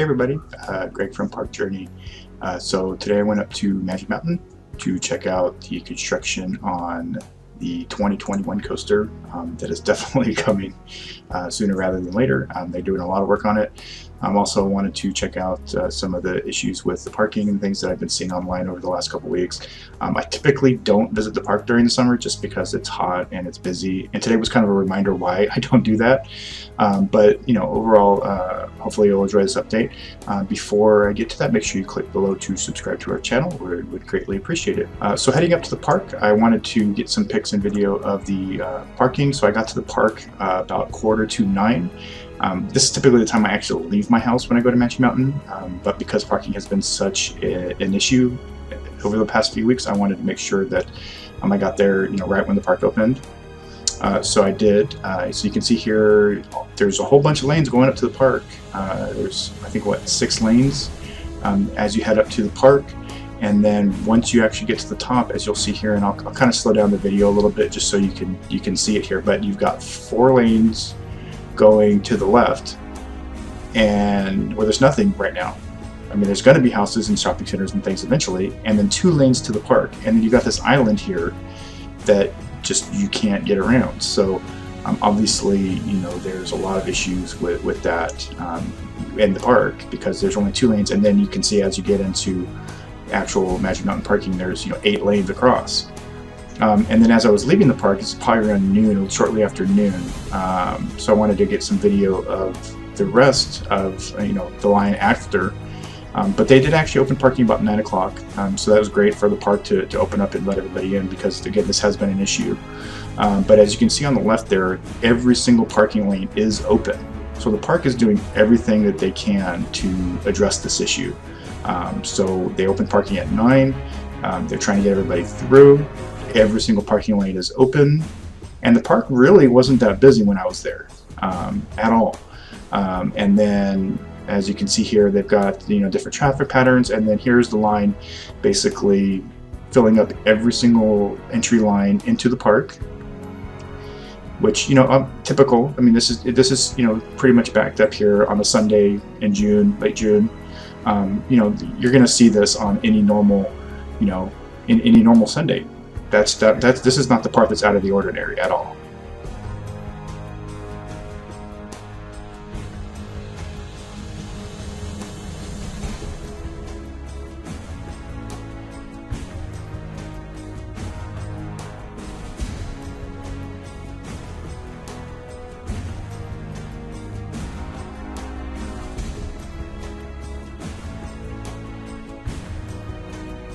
everybody, Greg from Park Journey. So today I went up to Magic Mountain to check out the construction on the 2021 coaster that is definitely coming sooner rather than later. They're doing a lot of work on it. Also wanted to check out some of the issues with the parking and things that I've been seeing online over the last couple weeks. I typically don't visit the park during the summer just because it's hot and it's busy, and today was kind of a reminder why I don't do that. But you know, overall, hopefully you'll enjoy this update. Before I get to that, make sure you click below to subscribe to our channel. We would greatly appreciate it. So heading up to the park, I wanted to get some pics and video of the parking. So I got to the park about 8:45. This is typically the time I actually leave my house when I go to Magic Mountain, but because parking has been such an issue over the past few weeks, I wanted to make sure that I got there, right when the park opened. So I did. So you can see here, there's a whole bunch of lanes going up to the park. There's, I think, 6 lanes as you head up to the park. And then once you actually get to the top, as you'll see here, and I'll kind of slow down the video a little bit just so you can see it here, but you've got 4 lanes going to the left, and where there's nothing right now. I mean, there's going to be houses and shopping centers and things eventually, and then 2 lanes to the park, and then you've got this island here that just you can't get around. So obviously, there's a lot of issues with that in the park because there's only 2 lanes, and then you can see as you get into actual Magic Mountain parking, there's 8 lanes across. And then as I was leaving the park, it's probably around noon, shortly after noon, so I wanted to get some video of the rest of the line after. But they did actually open parking about 9 o'clock, so that was great for the park to open up and let everybody in, because again, this has been an issue. But as you can see on the left there, every single parking lane is open. So the park is doing everything that they can to address this issue. So they opened parking at 9, they're trying to get everybody through. Every single parking lane is open, and the park really wasn't that busy when I was there at all. And then as you can see here, they've got different traffic patterns, and then here's the line basically filling up every single entry line into the park, which typical. I mean, this is pretty much backed up here on a Sunday in June, late June. You're gonna see this on any normal in any normal Sunday. This is not the part that's out of the ordinary at all.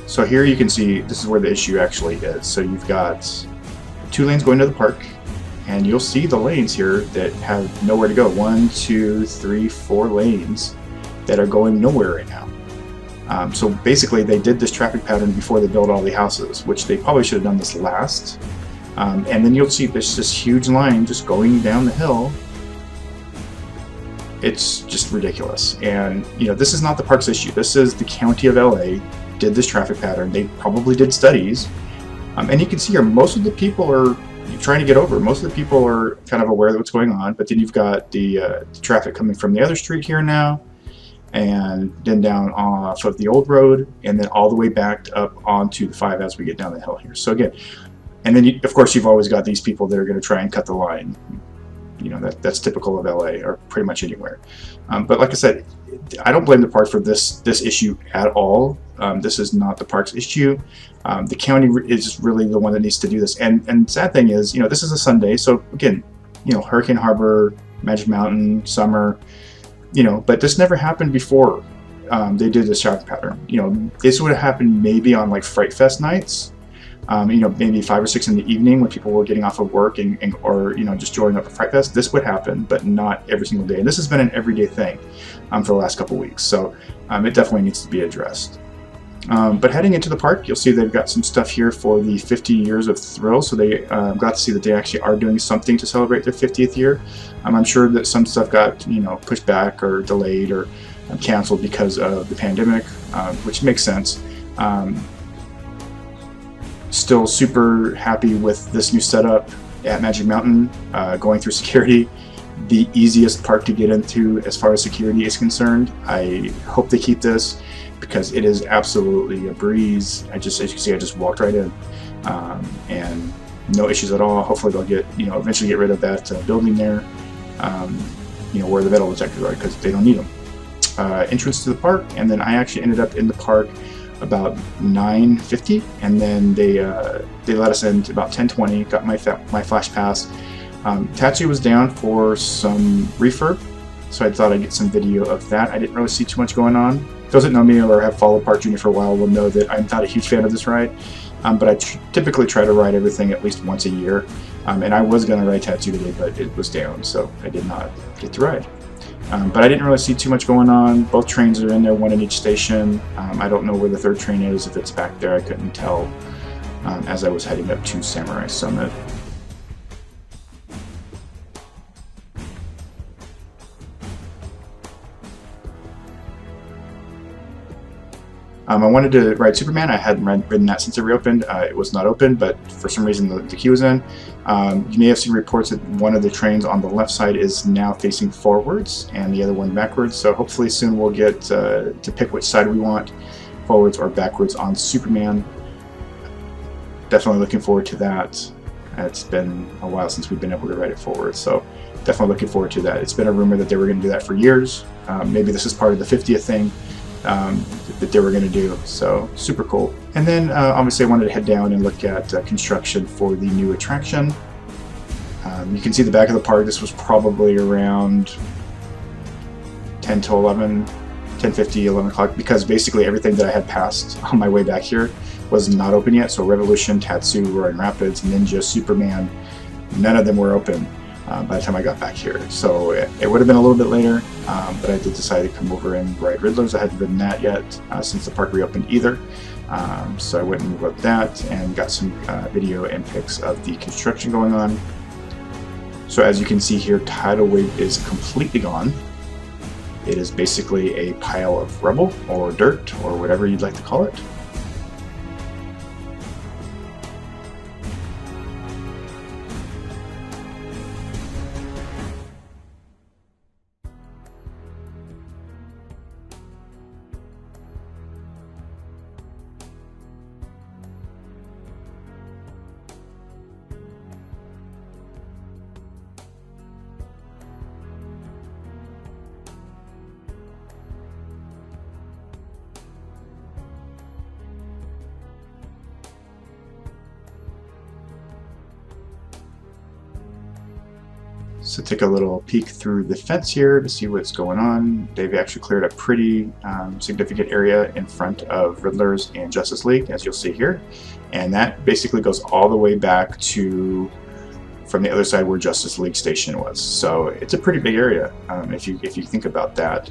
So here you can see this is where the issue actually is. So you've got 2 lanes going to the park, and you'll see the lanes here that have nowhere to go. 1, 2, 3, 4 lanes that are going nowhere right now. So basically they did this traffic pattern before they built all the houses, which they probably should have done this last. And then you'll see there's this huge line just going down the hill. It's just ridiculous. And this is not the park's issue. This is the county of LA did this traffic pattern. They probably did studies, and you can see here most of the people are trying to get over. Most of the people are kind of aware of what's going on, but then you've got the traffic coming from the other street here now, and then down off of the old road, and then all the way back up onto the 5 as we get down the hill here. So again, and then of course you've always got these people that are going to try and cut the line. That's typical of LA, or pretty much anywhere. But like I said, I don't blame the park for this issue at all. This is not the park's issue. The county is really the one that needs to do this. And sad thing is, this is a Sunday, so again, Hurricane Harbor, Magic Mountain, summer, but this never happened before. They did this traffic pattern. This would have happened maybe on like Fright Fest nights. Maybe 5 or 6 in the evening when people were getting off of work or just joining up for Fright Fest. This would happen, but not every single day. And this has been an everyday thing for the last couple weeks. So it definitely needs to be addressed. But heading into the park, you'll see they've got some stuff here for the 50 years of Thrill. So they got to see that they actually are doing something to celebrate their 50th year. I'm sure that some stuff got pushed back or delayed or canceled because of the pandemic, which makes sense. Still super happy with this new setup at Magic Mountain, going through security. the easiest park to get into as far as security is concerned. I hope they keep this because it is absolutely a breeze. As you can see, I just walked right in, and no issues at all. Hopefully they'll get, eventually get rid of that building there, where the metal detectors are, because they don't need them. Entrance to the park, and then I actually ended up in the park about 9:50, and then they let us in to about 10:20. Got my flash pass. Tatsu was down for some refurb, so I thought I'd get some video of that. I didn't really see too much going on. Those that know me or have followed Park Jr. for a while will know that I'm not a huge fan of this ride, but I typically try to ride everything at least once a year. And I was going to ride Tatsu today, but it was down, so I did not get to ride. But I didn't really see too much going on. Both trains are in there, one in each station. I don't know where the third train is. If it's back there, I couldn't tell as I was heading up to Samurai Summit. I wanted to ride Superman. I hadn't ridden that since it reopened. It was not open, but for some reason the queue was in. You may have seen reports that one of the trains on the left side is now facing forwards and the other one backwards. So hopefully soon we'll get to pick which side we want, forwards or backwards on Superman. Definitely looking forward to that. It's been a while since we've been able to ride it forward, so definitely looking forward to that. It's been a rumor that they were going to do that for years. Maybe this is part of the 50th thing that they were going to do, so super cool. And then obviously I wanted to head down and look at construction for the new attraction. You can see the back of the park. This was probably around 10 to 11, 10:50, 11 o'clock, because basically everything that I had passed on my way back here was not open yet. So Revolution, Tatsu, Roaring Rapids, Ninja, Superman, none of them were open by the time I got back here. So it would have been a little bit later, but I did decide to come over and ride Riddlers. I hadn't ridden that yet since the park reopened either. So I went and rode that and got some video and pics of the construction going on. So as you can see here, Tidal Wave is completely gone. It is basically a pile of rubble or dirt or whatever you'd like to call it. So take a little peek through the fence here to see what's going on. They've actually cleared a pretty significant area in front of Riddlers and Justice League, as you'll see here. And that basically goes all the way back to from the other side where Justice League Station was. So it's a pretty big area if you think about that.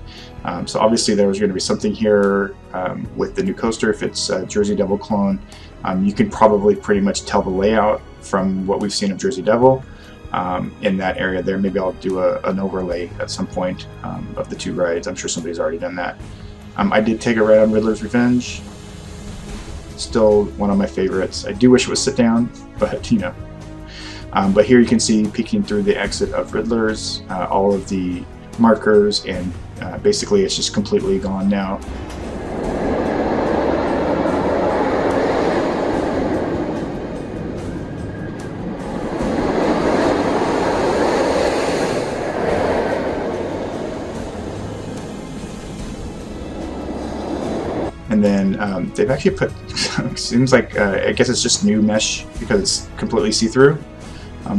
So obviously there was going to be something here with the new coaster. If it's a Jersey Devil clone, you can probably pretty much tell the layout from what we've seen of Jersey Devil. In that area there. Maybe I'll do an overlay at some point of the two rides. I'm sure somebody's already done that. I did take a ride on Riddler's Revenge. Still one of my favorites. I do wish it was sit down, but you know. But here you can see, peeking through the exit of Riddler's, all of the markers, and basically it's just completely gone now. And then they've actually put, seems like, I guess it's just new mesh because it's completely see-through,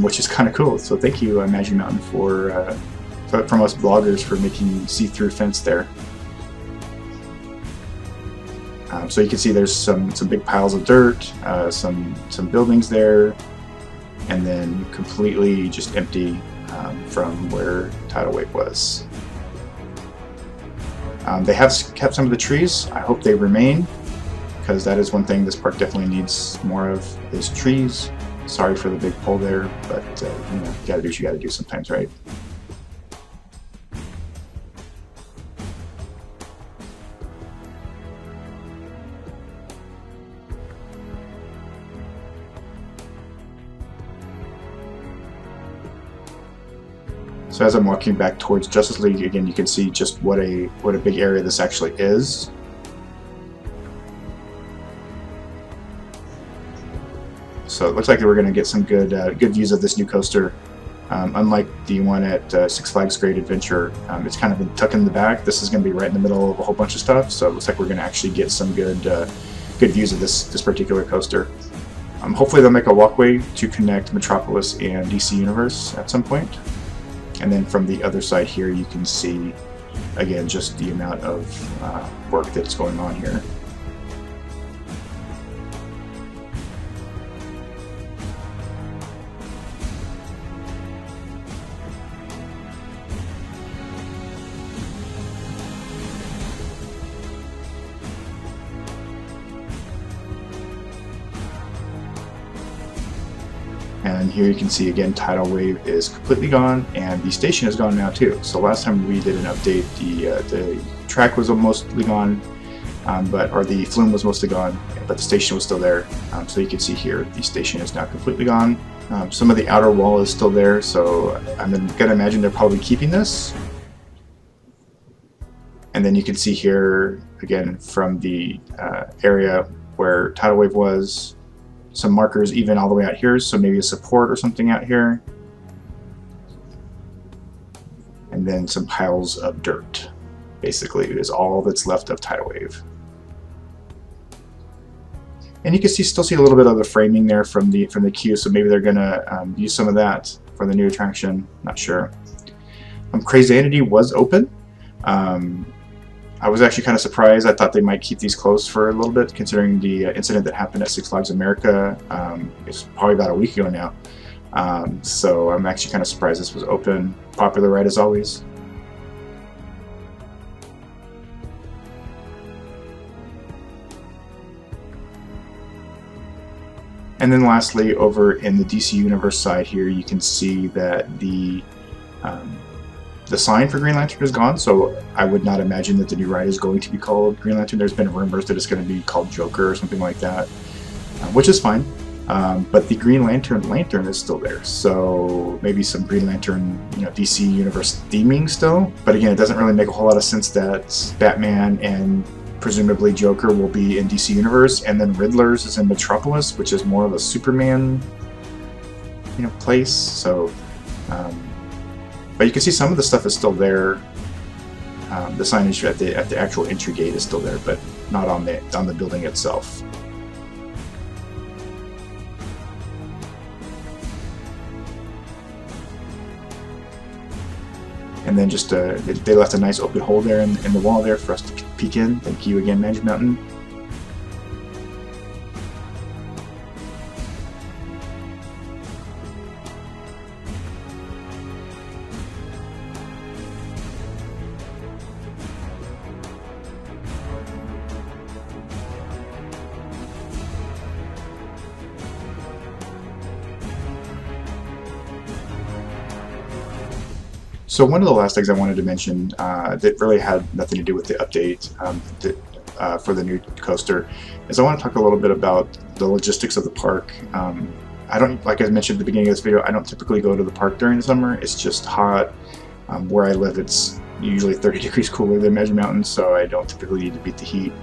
which is kind of cool. So thank you, Magic Mountain, from us bloggers for making see-through fence there. So you can see there's some big piles of dirt, some buildings there, and then completely just empty from where Tidal Wave was. They have kept some of the trees. I hope they remain, because that is one thing this park definitely needs more of, is trees. Sorry for the big pole there, but you know, you gotta do what you gotta do sometimes, right? So as I'm walking back towards Justice League, again, you can see just what a big area this actually is. So it looks like we're going to get some good views of this new coaster. Unlike the one at Six Flags Great Adventure, it's kind of tucked in the back. This is going to be right in the middle of a whole bunch of stuff, so it looks like we're going to actually get some good views of this particular coaster. Hopefully they'll make a walkway to connect Metropolis and DC Universe at some point. And then from the other side here, you can see, again, just the amount of work that's going on here. And here you can see again, Tidal Wave is completely gone, and the station is gone now too. So last time we did an update, the track was mostly gone, or the flume was mostly gone, but the station was still there. So you can see here, the station is now completely gone. Some of the outer wall is still there, so I'm gonna imagine they're probably keeping this. And then you can see here, again, from the area where Tidal Wave was, some markers even all the way out here, so maybe a support or something out here. And then some piles of dirt, basically, is all that's left of Tidal Wave. And you can still see a little bit of the framing there from the queue, so maybe they're gonna use some of that for the new attraction, not sure. Crazanity was open. I was actually kind of surprised. I thought they might keep these closed for a little bit, considering the incident that happened at Six Flags America. It's probably about a week ago now. So I'm actually kind of surprised this was open. Popular ride as always. And then lastly, over in the DC Universe side here, you can see that the sign for Green Lantern is gone, so I would not imagine that the new ride is going to be called Green Lantern. There's been rumors that it's going to be called Joker or something like that, which is fine. But the Green Lantern is still there, so maybe some Green Lantern, DC Universe theming still. But again, it doesn't really make a whole lot of sense that Batman and presumably Joker will be in DC Universe, and then Riddler's is in Metropolis, which is more of a Superman, place. So. But you can see some of the stuff is still there. The signage at the actual entry gate is still there, but not on the building itself. And then just they left a nice open hole there in the wall there for us to peek in. Thank you again, Magic Mountain. So one of the last things I wanted to mention that really had nothing to do with the update for the new coaster is I want to talk a little bit about the logistics of the park. Like I mentioned at the beginning of this video, I don't typically go to the park during the summer. It's just hot. Where I live, it's usually 30 degrees cooler than Magic Mountain, so I don't typically need to beat the heat.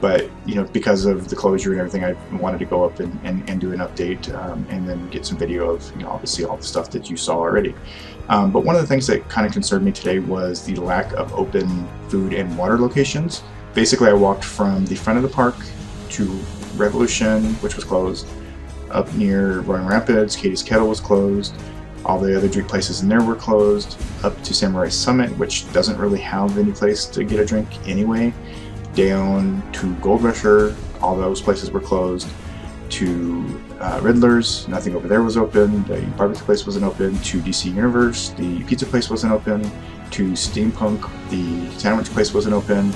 But because of the closure and everything, I wanted to go up and do an update and then get some video of obviously all the stuff that you saw already. But one of the things that kind of concerned me today was the lack of open food and water locations. Basically, I walked from the front of the park to Revolution, which was closed, up near Roaring Rapids, Katie's Kettle was closed, all the other drink places in there were closed, up to Samurai Summit, which doesn't really have any place to get a drink anyway, down to Gold Rusher, all those places were closed, to Riddler's, nothing over there was open, the barbecue place wasn't open, to DC Universe, the pizza place wasn't open, to Steampunk, the sandwich place wasn't open,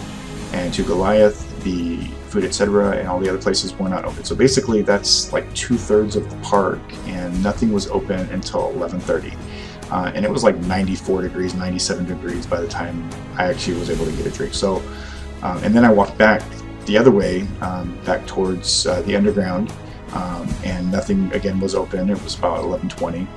and to Goliath, the food etc. and all the other places were not open. So basically that's like 2/3 of the park, and nothing was open until 11:30. And it was like 94 degrees, 97 degrees by the time I actually was able to get a drink. So, and then I walked back the other way, back towards the underground, and nothing again was open. It was about 11:20.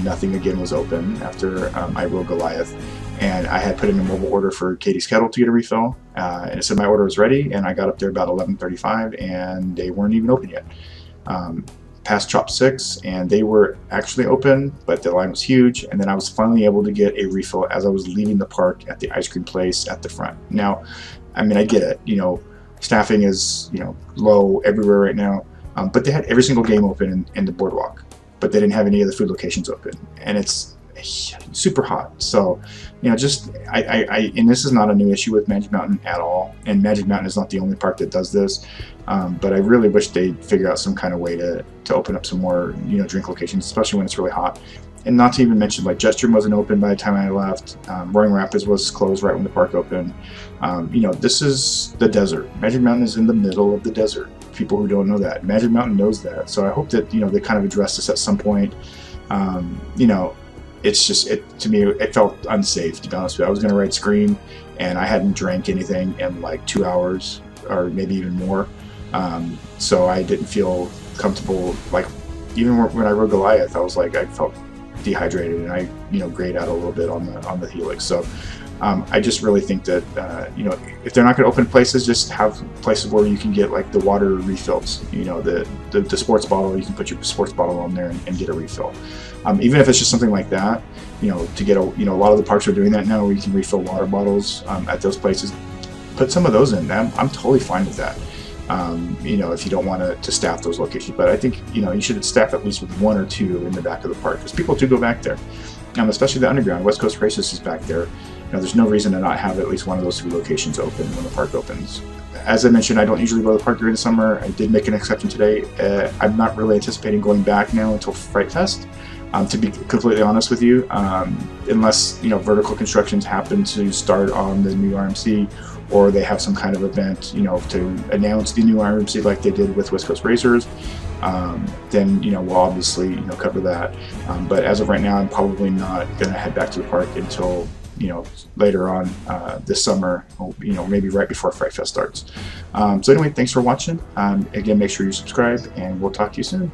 nothing again was open after I rode Goliath. And I had put in a mobile order for Katie's Kettle to get a refill, and it said my order was ready, and I got up there about 11:35, and they weren't even open yet. Past Chop 6, and they were actually open, but the line was huge, and then I was finally able to get a refill as I was leaving the park at the ice cream place at the front. Now, I mean, I get it, you know, staffing is, you know, low everywhere right now, but they had every single game open in the boardwalk, but they didn't have any of the food locations open, and it's super hot. So, you know, just and this is not a new issue with Magic Mountain at all, and Magic Mountain is not the only park that does this, but I really wish they'd figure out some kind of way to open up some more, you know, drink locations, especially when it's really hot. And not to even mention, like, Jetstream wasn't open by the time I left. Roaring Rapids was closed right when the park opened. You know, this is the desert. Magic Mountain is in the middle of the desert. People who don't know that, Magic Mountain knows that. So I hope that, you know, they kind of address this at some point. You know, it's just, to me, it felt unsafe, to be honest with you. I was going to ride Scream, and I hadn't drank anything in like 2 hours, or maybe even more. So I didn't feel comfortable. Like, even when I rode Goliath, I was like, I felt dehydrated, and I, you know, grayed out a little bit on the Helix. So I just really think that, you know, if they're not going to open places, just have places where you can get like the water refills. You know, the sports bottle, you can put your sports bottle on there and get a refill. Even if it's just something like that, you know, to get a, you know, a lot of the parks are doing that now, where you can refill water bottles at those places. Put some of those in. I'm totally fine with that. You know, if you don't want to staff those locations, but I think, you know, you should staff at least with 1 or 2 in the back of the park, because people do go back there, especially the underground. West Coast Races is back there. You know, there's no reason to not have at least one of those 2 locations open when the park opens. As I mentioned, I don't usually go to the park during the summer. I did make an exception today. I'm not really anticipating going back now until Fright Fest, to be completely honest with you, unless, you know, vertical constructions happen to start on the new RMC, or they have some kind of event, you know, to announce the new RMC like they did with West Coast Racers. Then, you know, we'll obviously, you know, cover that. But as of right now, I'm probably not going to head back to the park until, you know, later on this summer, you know, maybe right before Fright Fest starts. So anyway, thanks for watching. Again, make sure you subscribe, and we'll talk to you soon.